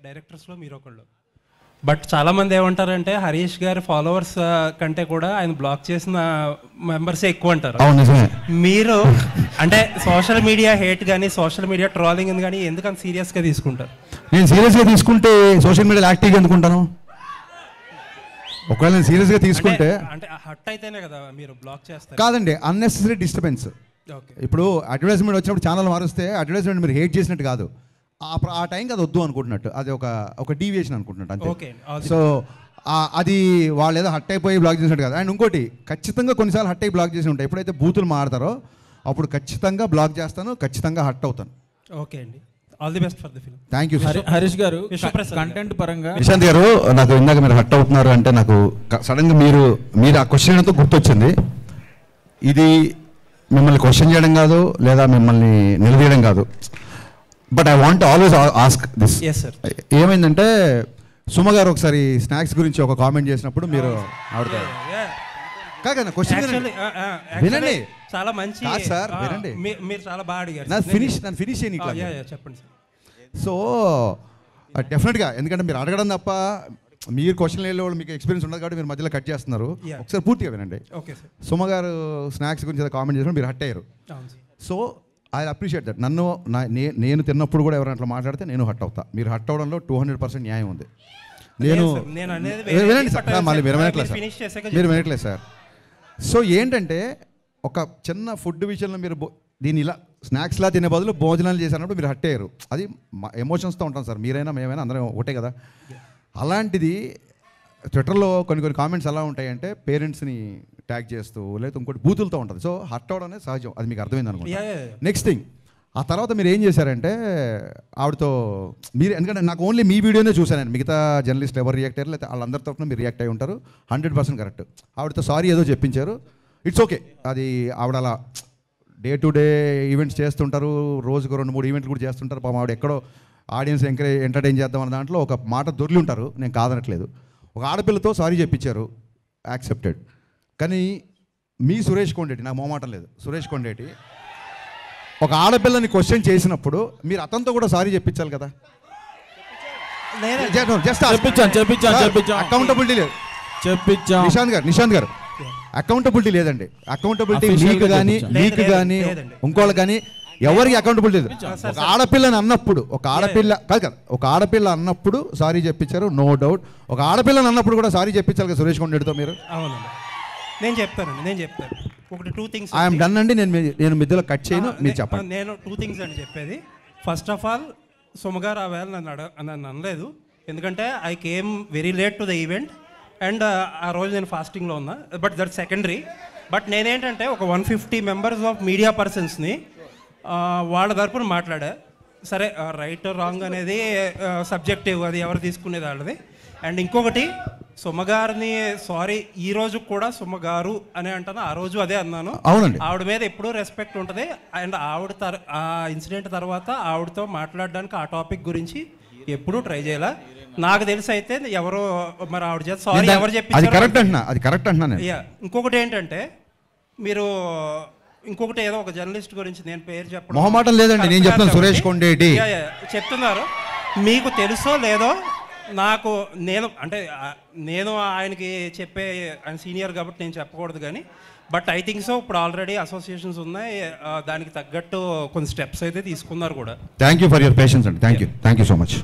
డైరెక్టర్స్లో మీరు ఒకళ్ళు. బట్ చాలామంది ఏమంటారంటే హరీష్ గారి ఫాలోవర్స్ కంటే కూడా ఆయన బ్లాక్ చేసిన మెంబర్సే ఎక్కువ అంటారు. మీరు అంటే సోషల్ మీడియా హేట్ కానీ సోషల్ మీడియా ట్రోలింగ్ కానీ ఎందుకంత సీరియస్గా తీసుకుంటారు? నేను సీరియస్గా తీసుకుంటే సోషల్ మీడియాలో యాక్టివ్గా ఎందుకుంటాను? ఒకవేళ నేను సీరియస్గా తీసుకుంటే అంటే హట్ అయితేనే కదా మీరు బ్లాక్ చేస్తారు. కాదండి, అన్నెసెసరీ డిస్టర్బెన్స్. ఇప్పుడు అడ్వర్టైజ్మెంట్ వచ్చినప్పుడు ఛానల్ మారుస్తే అడ్వర్టైజ్మెంట్ మీరు హేట్ చేసినట్టు కాదు, ఆ టైంకి అది వద్దు అనుకుంటున్నట్టు, అది ఒక డీవియేషన్ అనుకుంటున్నట్టు అంతే. సో అది వాళ్ళు ఏదో హట్ అయిపోయి బ్లాక్ చేసినట్టు కాదు. అండ్ ఇంకోటి, ఖచ్చితంగా కొన్నిసార్లు హట్ అయి బ్లాక్ చేసి ఉంటాయి. ఎప్పుడైతే బూతులు మాడతారో అప్పుడు ఖచ్చితంగా బ్లాక్ చేస్తాను, ఖచ్చితంగా హట్ అవుతాను. ఓకే అండి, all the best for the film. Thank you. Harish గారు, కంటెంట్ పరంగా నిశాంత్ గారు, నాకు ఇందాక మీరు హట్ అవుతున్నారు అంటే నాకు సడన్గా మీరు ఆ క్వశ్చన్ తో గుర్తొచ్చింది. ఇది మిమ్మల్ని క్వశ్చన్ చేయడం కాదు, లేదా మిమ్మల్ని నిలదీయడం కాదు, but I want always ask this. ఏమైందంటే సుమ గారు ఒకసారి స్నాక్స్ గురించి ఒక కామెంట్ చేసినప్పుడు మీరు ఆవిడ కాదు క్వశ్చన్ వినండి, చాలా మంచి సార్ వినండి, మీరు చాలా బాగా అడిగారు. నన్ను ఫినిష్ చేయని చెప్పండి సార్. సో డెఫినెట్గా, ఎందుకంటే మీరు అడగడం తప్ప మీరు క్వశ్చన్ వెళ్ళే వాళ్ళు మీకు ఎక్స్పీరియన్స్ ఉండదు కాబట్టి మీరు మధ్యలో కట్ చేస్తున్నారు. ఒకసారి పూర్తిగా వినండి. సుమ గారు స్నాక్స్ గురించి కామెంట్ చేసినప్పుడు మీరు హట్ అయ్యారు. So I appreciate that. నేను తిన్నప్పుడు కూడా ఎవరైనా అట్లా మాట్లాడితే నేను హట్ అవుతా. మీరు హట్ అవడంలో 200% న్యాయం ఉంది. వినండి సార్, మళ్ళీ మీరు వినట్లేదు సార్. సో ఏంటంటే ఒక చిన్న ఫుడ్ విషయంలో మీరు దీన్ని ఇలా స్నాక్స్లా తినే బదులు భోజనాలు చేసినప్పుడు మీరు హట్ అయ్యారు. అది ఎమోషన్స్తో ఉంటాం సార్, మీరైనా మేమైనా అందరం ఒకటే కదా. అలాంటిది ట్విట్టర్లో కొన్ని కామెంట్స్ ఎలా ఉంటాయంటే పేరెంట్స్ని ట్యాగ్ చేస్తూ లేదా ఇంకోటి బూతులతో ఉంటుంది. సో హర్ట్ అవడం అనేది సహజం, అది మీకు అర్థమైంది అనుకుంటా. నెక్స్ట్ థింగ్, ఆ తర్వాత మీరు ఏం చేశారంటే ఆవిడతో మీరు, ఎందుకంటే నాకు ఓన్లీ మీ వీడియోనే చూశాను, మిగతా జర్నలిస్ట్ ఎవరు రియాక్ట్ అయ్యారు లేదా వాళ్ళందరి తరఫున మీరు రియాక్ట్ అయ్యి ఉంటారు. 100% కరెక్ట్. ఆవిడతో సారీ ఏదో చెప్పించారు, ఇట్స్ ఓకే. అది ఆవిడ అలా డే టు డే ఈవెంట్స్ చేస్తుంటారు, రోజుకు 2-3 ఈవెంట్లు కూడా చేస్తుంటారు. పాపం ఆవిడ ఎక్కడో ఆడియన్స్ ఎంటర్టైన్ చేద్దాం అన్న దాంట్లో ఒక మాట దొరికి ఉంటారు, నేను కాదనట్లేదు. ఒక ఆడపిల్లతో సారీ చెప్పించారు, యాక్సెప్టెడ్. కానీ మీ సురేష్ కొండేటి, నాకు మొహమాటం లేదు, సురేష్ కొండేటి ఒక ఆడపిల్లని క్వశ్చన్ చేసినప్పుడు మీరు అతనితో కూడా సారీ చెప్పించాలి కదా. అకౌంటబిలిటీ లేదు. నిశాంత్ గారు అకౌంటబిలిటీ లేదండి. అకౌంటబిలిటీ మీకు కానీ ఇంకోళ్ళకి కానీ ఎవరికి అకౌంటబిలిటీ లేదు. ఒక ఆడపిల్లని అన్నప్పుడు ఒక ఆడపిల్ల అన్నప్పుడు సారీ చెప్పించారు, నో డౌట్. ఒక ఆడపిల్లని అన్నప్పుడు కూడా సారీ చెప్పించాలి కదా సురేష్ కొండేటితో మీరు. అవునండి, నేను చెప్తాను. ఒకటి 2 things ఐఎమ్ డన్ అండి, నేను మధ్యలో కట్ చేయను, మీరు చెప్పండి. నేను 2 things అండి చెప్పేది. ఫస్ట్ ఆఫ్ ఆల్, సుమగారు ఆ వేళ నన్ను అనలేదు, ఎందుకంటే I came very late to the event and ఆ రోజు నేను ఫాస్టింగ్లో ఉన్నా. But that secondary. బట్ నేనేంటంటే ఒక 150 మెంబర్స్ ఆఫ్ మీడియా పర్సన్స్ని వాళ్ళ తరపున మాట్లాడా. సరే, రైట్ రాంగ్ అనేది సబ్జెక్టివ్, అది ఎవరు తీసుకునేది వాళ్ళది. అండ్ ఇంకొకటి, సుమగారిని సారీ ఈ రోజు కూడా సుమగారు అని అంటాను, ఆ రోజు అదే అన్నాను. అవునండి, ఆవిడ మీద ఎప్పుడూ రెస్పెక్ట్ ఉంటుంది. అండ్ ఆ ఇన్సిడెంట్ తర్వాత ఆవిడతో మాట్లాడడానికి ఆ టాపిక్ గురించి ఎప్పుడూ ట్రై చేయాల. నాకు తెలిసి అయితే ఎవరో మరి ఆవిడ చేత సారీ ఎవరు చెప్పి కరెక్ట్ అంటున్నా. ఇంకొకటి ఏంటంటే, మీరు ఇంకొకటి ఏదో ఒక జర్నలిస్ట్ గురించి నేను పేరు చెప్పడం మొహమాటం లేదండి, నేను చెప్తాను, సురేష్ కొండేటి చెప్తున్నారు. మీకు తెలుసో లేదో నాకు, నేను ఆయనకి చెప్పే, ఆయన సీనియర్ కాబట్టి నేను చెప్పకూడదు కానీ, బట్ ఐ థింక్ సో ఇప్పుడు ఆల్రెడీ అసోసియేషన్స్ ఉన్నాయి, దానికి తగ్గట్టు కొన్ని స్టెప్స్ అయితే తీసుకున్నారు కూడా. Thank you for your patience అండి. Thank you so much.